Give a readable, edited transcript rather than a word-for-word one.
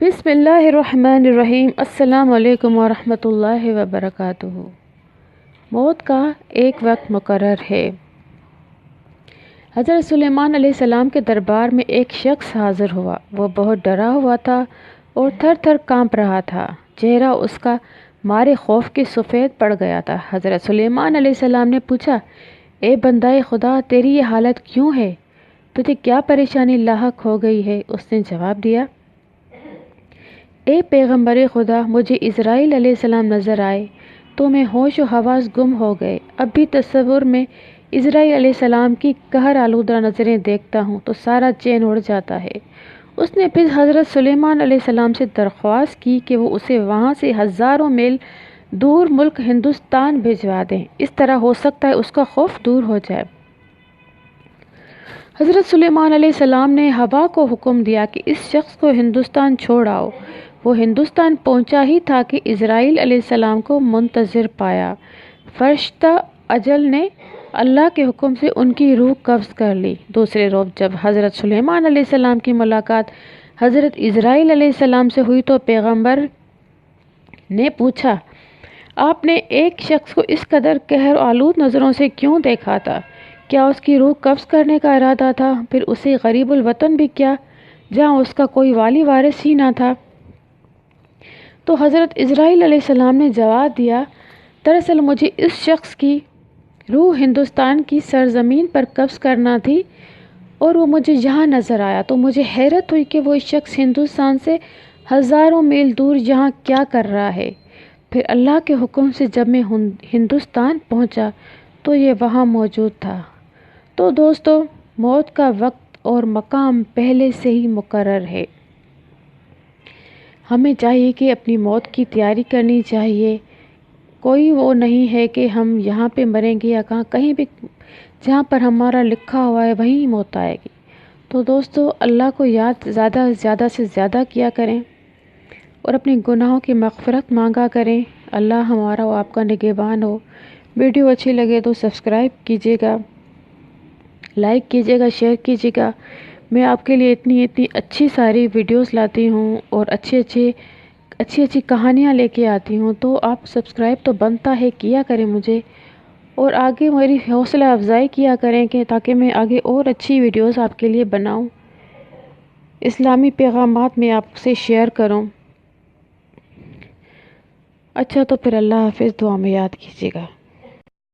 بسم اللہ الرحمن الرحیم۔ السلام علیکم ورحمۃ اللہ وبرکاتہ۔ موت کا ایک وقت مقرر ہے۔ حضرت سلیمان علیہ السلام کے دربار میں ایک شخص حاضر ہوا۔ وہ بہت ڈرا ہوا تھا اور تھر تھر کانپ رہا تھا۔ چہرہ اس کا مارے خوف کے سفید پڑ گیا تھا۔ حضرت سلیمان علیہ السلام نے پوچھا، اے بندہ خدا، تیری یہ حالت کیوں ہے؟ تجھے کیا پریشانی لاحق ہو گئی ہے؟ اس نے جواب دیا، اے پیغمبر خدا، مجھے اسرائیل علیہ السلام نظر آئے تو میں ہوش و حواس گم ہو گئے۔ اب بھی تصور میں اسرائیل علیہ السلام کی قہر آلودہ نظریں دیکھتا ہوں تو سارا چین اڑ جاتا ہے۔ اس نے پھر حضرت سلیمان علیہ السلام سے درخواست کی کہ وہ اسے وہاں سے ہزاروں میل دور ملک ہندوستان بھجوا دیں، اس طرح ہو سکتا ہے اس کا خوف دور ہو جائے۔ حضرت سلیمان علیہ السلام نے ہوا کو حکم دیا کہ اس شخص کو ہندوستان چھوڑ آؤ۔ وہ ہندوستان پہنچا ہی تھا کہ اسرائیل علیہ السلام کو منتظر پایا۔ فرشتہ اجل نے اللہ کے حکم سے ان کی روح قبض کر لی۔ دوسرے روز جب حضرت سلیمان علیہ السلام کی ملاقات حضرت اسرائیل علیہ السلام سے ہوئی تو پیغمبر نے پوچھا، آپ نے ایک شخص کو اس قدر قہر آلود نظروں سے کیوں دیکھا تھا؟ کیا اس کی روح قبض کرنے کا ارادہ تھا؟ پھر اسے غریب الوطن بھی کیا، جہاں اس کا کوئی والی وارث ہی نہ تھا؟ تو حضرت اسرائیل علیہ السلام نے جواب دیا، دراصل مجھے اس شخص کی روح ہندوستان کی سرزمین پر قبض کرنا تھی اور وہ مجھے یہاں نظر آیا تو مجھے حیرت ہوئی کہ وہ شخص ہندوستان سے ہزاروں میل دور یہاں کیا کر رہا ہے۔ پھر اللہ کے حکم سے جب میں ہندوستان پہنچا تو یہ وہاں موجود تھا۔ تو دوستو، موت کا وقت اور مقام پہلے سے ہی مقرر ہے۔ ہمیں چاہیے کہ اپنی موت کی تیاری کرنی چاہیے۔ کوئی وہ نہیں ہے کہ ہم یہاں پہ مریں گے یا کہیں بھی جہاں پر ہمارا لکھا ہوا ہے وہیں موت آئے گی۔ تو دوستو، اللہ کو یاد زیادہ سے زیادہ کیا کریں اور اپنے گناہوں کی مغفرت مانگا کریں۔ اللہ ہمارا و آپ کا نگہبان ہو۔ ویڈیو اچھی لگے تو سبسکرائب کیجیے گا، لائک کیجیے گا، شیئر کیجیے گا۔ میں آپ کے لیے اتنی اچھی ساری ویڈیوز لاتی ہوں اور اچھی کہانیاں لے کے آتی ہوں، تو آپ سبسکرائب تو بنتا ہے کیا کریں مجھے، اور آگے میری حوصلہ افزائی کیا کریں کہ تاکہ میں آگے اور اچھی ویڈیوز آپ کے لیے بناؤں، اسلامی پیغامات میں آپ سے شیئر کروں۔ اچھا تو پھر اللہ حافظ، دعا میں یاد کیجیے گا۔